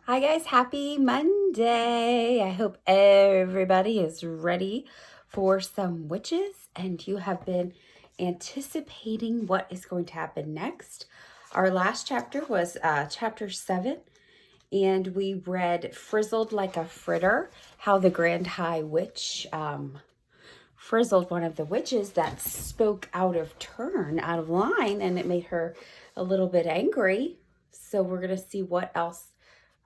Hi guys, happy Monday. I hope everybody is ready for some witches and you have been anticipating what is going to happen next. Our last chapter was chapter 7 and we read Frizzled Like a Fritter, how the Grand High Witch frizzled one of the witches that spoke out of turn, out of line, and it made her a little bit angry. So we're going to see what else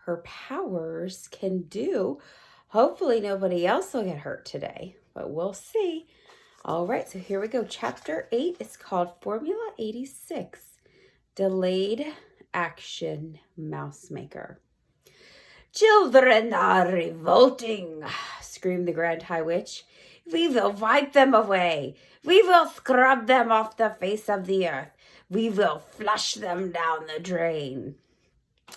her powers can do. Hopefully nobody else will get hurt today, but we'll see. All right, so here we go. Chapter 8 is called Formula 86, Delayed Action Mousemaker. Children are revolting, screamed the Grand High Witch. We will wipe them away. We will scrub them off the face of the earth. We will flush them down the drain.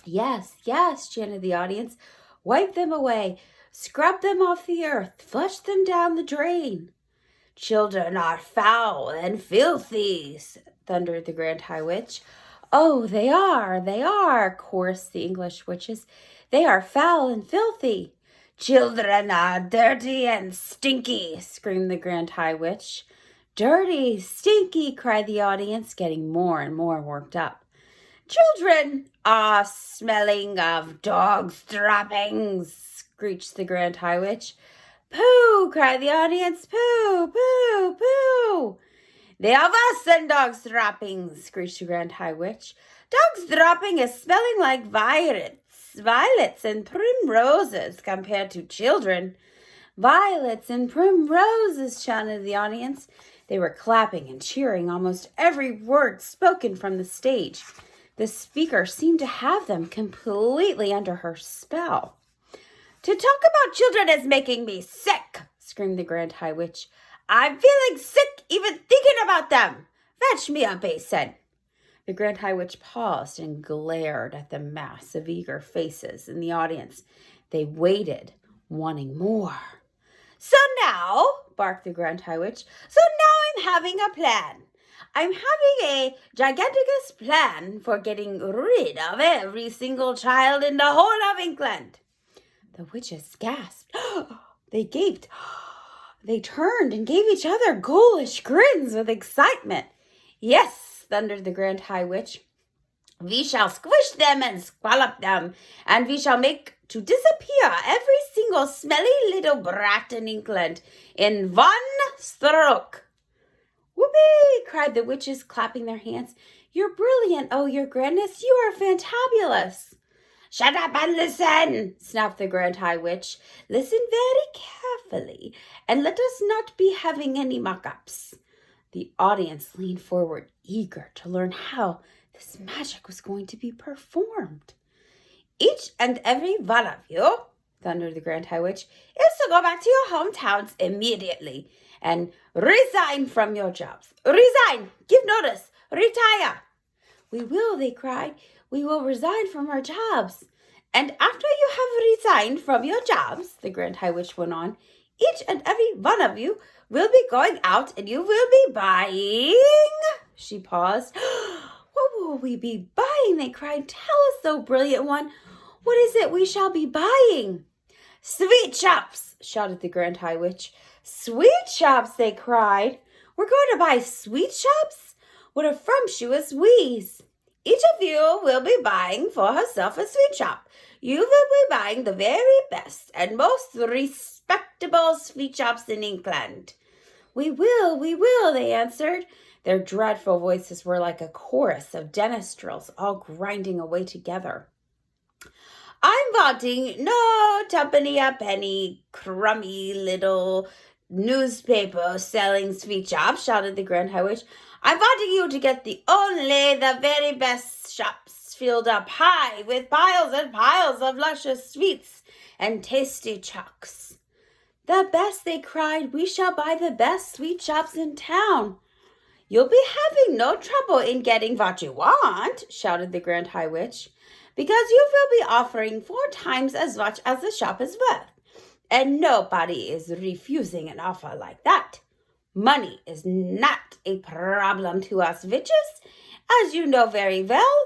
Yes, yes, chanted the audience. Wipe them away. Scrub them off the earth. Flush them down the drain. Children are foul and filthy, thundered the Grand High Witch. Oh, they are, chorused the English witches. They are foul and filthy. Children are dirty and stinky, screamed the Grand High Witch. Dirty, stinky, cried the audience, getting more and more worked up. Children are smelling of dogs' droppings, screeched the Grand High Witch. Pooh, cried the audience. Pooh, pooh, pooh. They are worse than dogs' droppings, screeched the Grand High Witch. Dogs' dropping is smelling like violets and primroses compared to children. Violets and primroses, shouted the audience. They were clapping and cheering almost every word spoken from the stage. The speaker seemed to have them completely under her spell. To talk about children is making me sick, screamed the Grand High Witch. I'm feeling sick even thinking about them. Fetch me a basin. The Grand High Witch paused and glared at the mass of eager faces in the audience. They waited, wanting more. So now, barked the Grand High Witch, I'm having a plan. I'm having a giganticus plan for getting rid of every single child in the whole of England. The witches gasped. They gaped. They turned and gave each other ghoulish grins with excitement. Yes, thundered the Grand High Witch. We shall squish them and squallop them, and we shall make to disappear every single smelly little brat in England in one stroke. Whoopee! Cried the witches, clapping their hands. You're brilliant, oh, your grandness. You are fantabulous. Shut up and listen, snapped the Grand High Witch. Listen very carefully, and let us not be having any mock-ups. The audience leaned forward, eager to learn how this magic was going to be performed. Each and every one of you, thundered the Grand High Witch, is to go back to your hometowns immediately and resign from your jobs. Resign! Give notice! Retire! We will, they cried. We will resign from our jobs. And after you have resigned from your jobs, the Grand High Witch went on, each and every one of you will be going out and you will be buying. She paused. What will we be buying? They cried. Tell us, though, brilliant one. What is it we shall be buying? Sweet chops, shouted the Grand High Witch. Sweet chops, they cried. We're going to buy sweet chops? What a frumptuous wheeze. Each of you will be buying for herself a sweet chop. You will be buying the very best and most respectable sweet chops in England. We will, they answered. Their dreadful voices were like a chorus of denistrels all grinding away together. I'm wanting no tuppeny a penny, crummy little newspaper selling sweet chops, shouted the Grand High Witch. I'm wanting you to get the very best shops filled up high with piles and piles of luscious sweets and tasty chocks. The best, they cried. We shall buy the best sweet shops in town. You'll be having no trouble in getting what you want, shouted the Grand High Witch, because you will be offering 4 times as much as the shop is worth, and nobody is refusing an offer like that. Money is not a problem to us witches, as you know very well.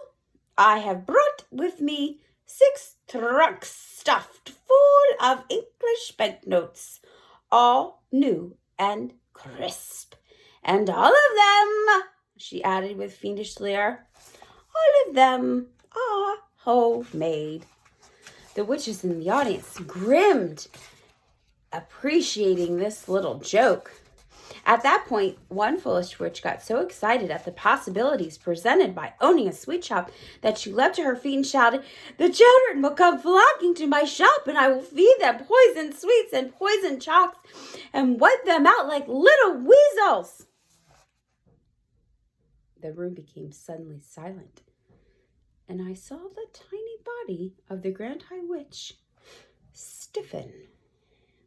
I have brought with me 6 trunks stuffed full of English banknotes, all new and crisp. And all of them, she added with fiendish leer, all of them are homemade. The witches in the audience grinned, appreciating this little joke. At that point, one foolish witch got so excited at the possibilities presented by owning a sweet shop that she leapt to her feet and shouted, "The children will come flocking to my shop, and I will feed them poisoned sweets and poisoned chalks and wipe them out like little weasels." The room became suddenly silent, and I saw the tiny body of the Grand High Witch stiffen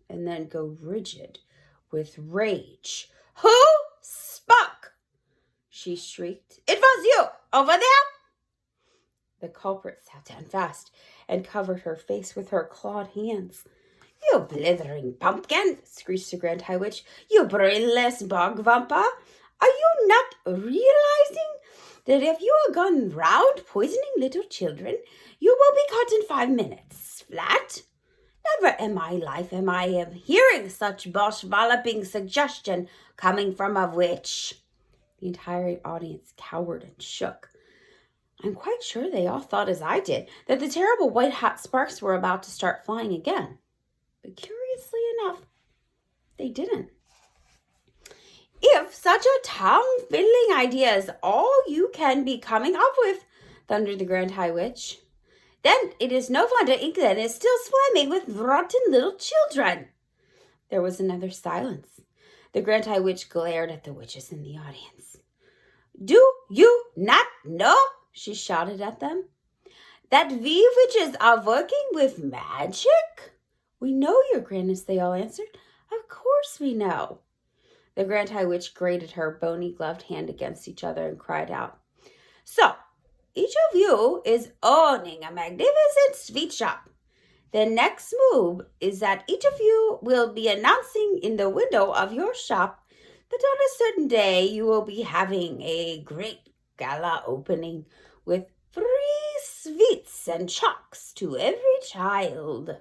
and then go rigid with rage. "Who spoke?" she shrieked. "It was you, over there!" The culprit sat down fast and covered her face with her clawed hands. "You blithering pumpkin!" screeched the Grand High Witch. "You brainless bog vampa! Are you not realizing that if you are gone round poisoning little children, you will be caught in 5 minutes flat? Never in my life am I hearing such bosh-walloping suggestion coming from a witch." The entire audience cowered and shook. I'm quite sure they all thought as I did, that the terrible white-hot sparks were about to start flying again. But curiously enough, they didn't. "If such a tongue-fiddling idea is all you can be coming up with," thundered the Grand High Witch, "then it is no wonder England is still swarming with rotten little children." There was another silence. The Grand High Witch glared at the witches in the audience. "Do you not know," she shouted at them, "that we witches are working with magic?" "We know, Your Grandness," they all answered. "Of course we know." The Grand High Witch grated her bony gloved hand against each other and cried out, "So, each of you is owning a magnificent sweet shop. The next move is that each of you will be announcing in the window of your shop that on a certain day you will be having a great gala opening with free sweets and chalks to every child."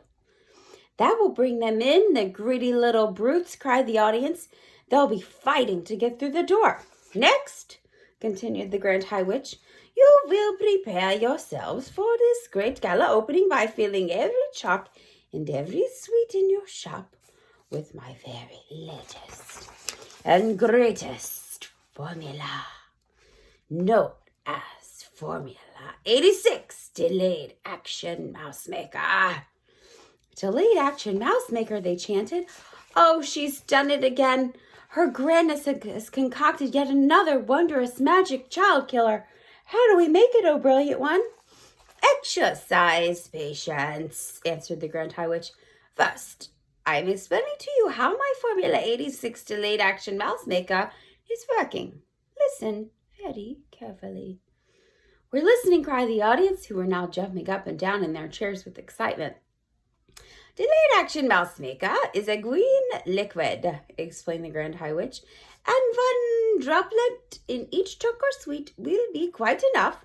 "That will bring them in, the greedy little brutes," cried the audience. "They'll be fighting to get through the door. Next," continued the Grand High Witch, "you will prepare yourselves for this great gala opening by filling every chalk and every sweet in your shop with my very latest and greatest formula, known as Formula 86, Delayed Action Mousemaker." "Delayed Action Mousemaker," they chanted. "Oh, she's done it again. Her Grandness has concocted yet another wondrous magic child killer. How do we make it, oh brilliant one?" "Exercise patience," answered the Grand High Witch. "First, I'm explaining to you how my Formula 86 Delayed Action Mousemaker is working. Listen very carefully." "We're listening," cried the audience, who were now jumping up and down in their chairs with excitement. "Delayed Action Mousemaker is a green liquid," explained the Grand High Witch, "and 1 droplet in each chalk or sweet will be quite enough.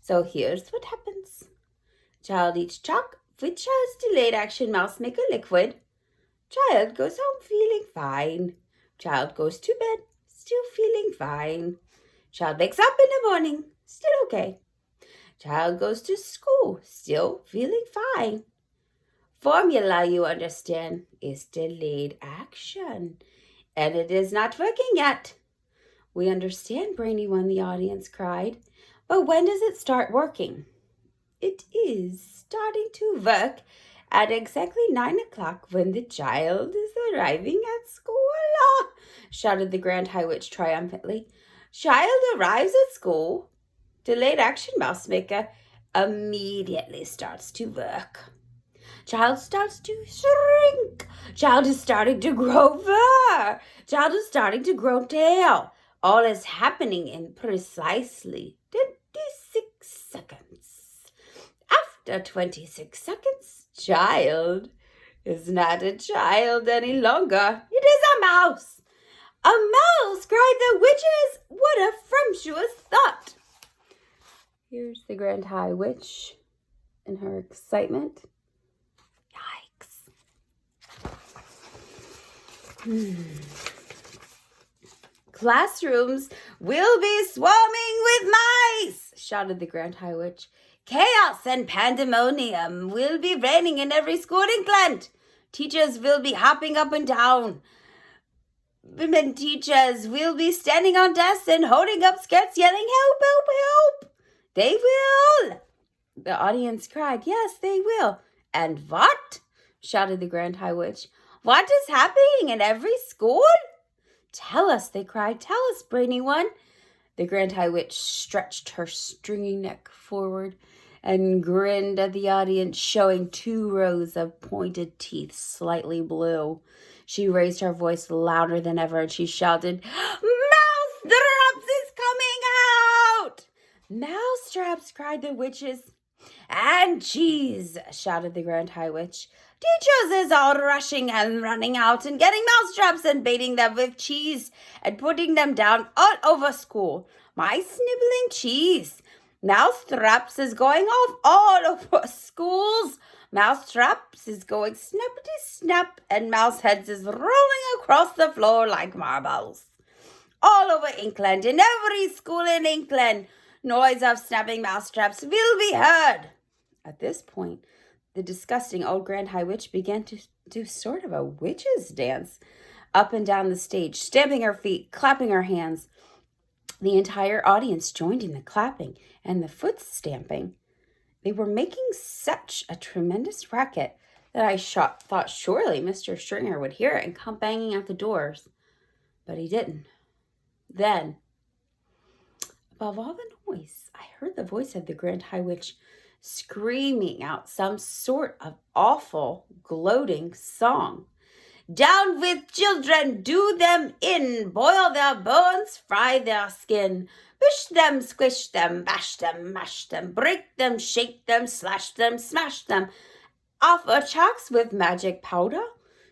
So here's what happens. Child eats chalk, which has Delayed Action Mousemaker liquid. Child goes home feeling fine. Child goes to bed, still feeling fine. Child wakes up in the morning, still okay. Child goes to school, still feeling fine. Formula, you understand, is delayed action, and it is not working yet." "We understand, Brainy One," the audience cried. "But when does it start working?" "It is starting to work at exactly 9 o'clock when the child is arriving at school," shouted the Grand High Witch triumphantly. "Child arrives at school. Delayed Action Mousemaker immediately starts to work. Child starts to shrink. Child is starting to grow fur. Child is starting to grow tail. All is happening in precisely 26 seconds. After 26 seconds, child is not a child any longer. It is a mouse." "A mouse!" cried the witches. "What a frumptuous thought!" Here's the Grand High Witch in her excitement. Yikes. Classrooms will be swarming with mice, shouted the Grand High Witch. Chaos and pandemonium will be reigning in every school in England. Teachers will be hopping up and down. Women teachers will be standing on desks and holding up skirts, yelling, help, help, help. They will. The audience cried, yes, they will. And what? Shouted the Grand High Witch. What is happening in every school? Tell us, they cried. Tell us, brainy one. The Grand High Witch stretched her stringy neck forward and grinned at the audience, showing 2 rows of pointed teeth, slightly blue. She raised her voice louder than ever, and she shouted, Mousetraps is coming out! Mousetraps, cried the witches. And cheese, shouted the Grand High Witch. Teachers is all rushing and running out and getting mousetraps and baiting them with cheese and putting them down all over school. My snibbling cheese. Mousetraps is going off all over schools. Mousetraps is going snappity-snap, and mouse heads is rolling across the floor like marbles. All over England, in every school in England, noise of snapping mousetraps will be heard. At this point, the disgusting old Grand High Witch began to do sort of a witch's dance up and down the stage, stamping her feet, clapping her hands. The entire audience joined in the clapping and the foot stamping. They were making such a tremendous racket that I thought surely Mr. Stringer would hear it and come banging at the doors. But he didn't. Then, above all the noise, I heard the voice of the Grand High Witch screaming out some sort of awful, gloating song. Down with children, do them in, boil their bones, fry their skin, bish them, squish them, bash them, mash them, break them, shake them, slash them, smash them, offer chalks with magic powder,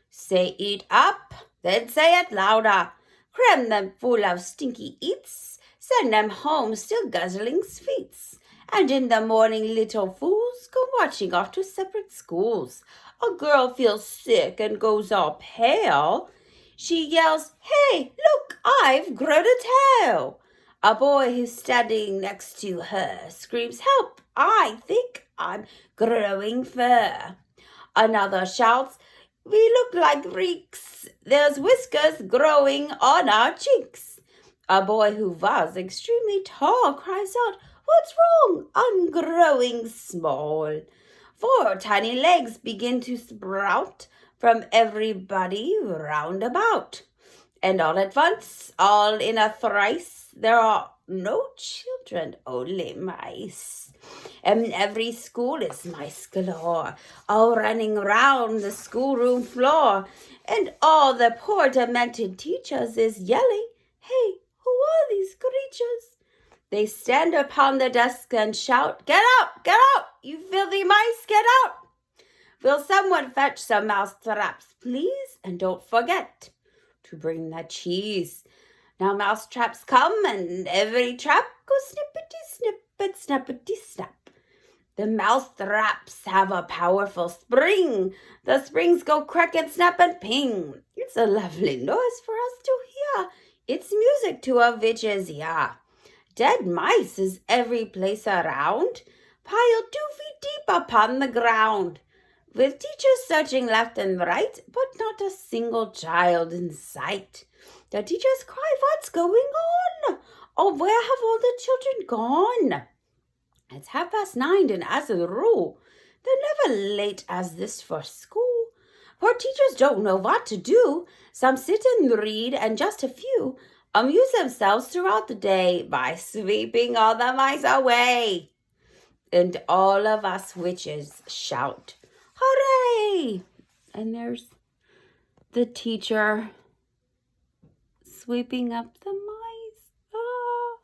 say eat up, then say it louder, cram them full of stinky eats, send them home still guzzling sweets. And in the morning, little fools go marching off to separate schools. A girl feels sick and goes all pale. She yells, hey, look, I've grown a tail. A boy who's standing next to her screams, help, I think I'm growing fur. Another shouts, we look like reeks. There's whiskers growing on our cheeks. A boy who was extremely tall cries out, what's wrong? I'm growing small. 4 tiny legs begin to sprout from everybody round about. And all at once, all in a thrice, there are no children, only mice. And every school is mice galore, all running round the schoolroom floor. And all the poor demented teachers is yelling, hey, who are these creatures? They stand upon the desk and shout, get out, you filthy mice, get out. Will someone fetch some mouse traps, please? And don't forget to bring the cheese. Now mouse traps come and every trap goes snippety-snip and snappity-snap. The mouse traps have a powerful spring. The springs go crack and snap and ping. It's a lovely noise for us to hear. It's music to a witch's ear. Dead mice is every place around, piled 2 feet deep upon the ground, with teachers searching left and right, but not a single child in sight. The teachers cry, what's going on? Oh, where have all the children gone? It's 9:30, and as a rule, they're never late as this for school. For teachers don't know what to do. Some sit and read, and just a few amuse themselves throughout the day by sweeping all the mice away. And all of us witches shout, hooray! And there's the teacher sweeping up the mice. Oh,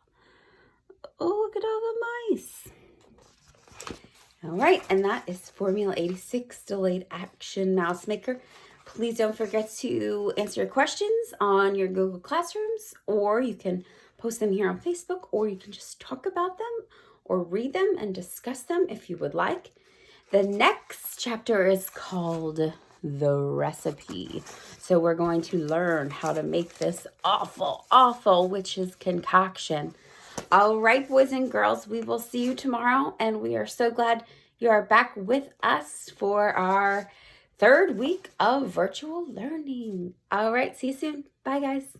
look at all the mice. All right, and that is Formula 86 Delayed Action Mousemaker. Please don't forget to answer your questions on your Google Classrooms, or you can post them here on Facebook, or you can just talk about them or read them and discuss them if you would like. The next chapter is called The Recipe. So we're going to learn how to make this awful, awful witch's concoction. All right, boys and girls, we will see you tomorrow, and we are so glad you are back with us for our third week of virtual learning. All right, see you soon. Bye, guys.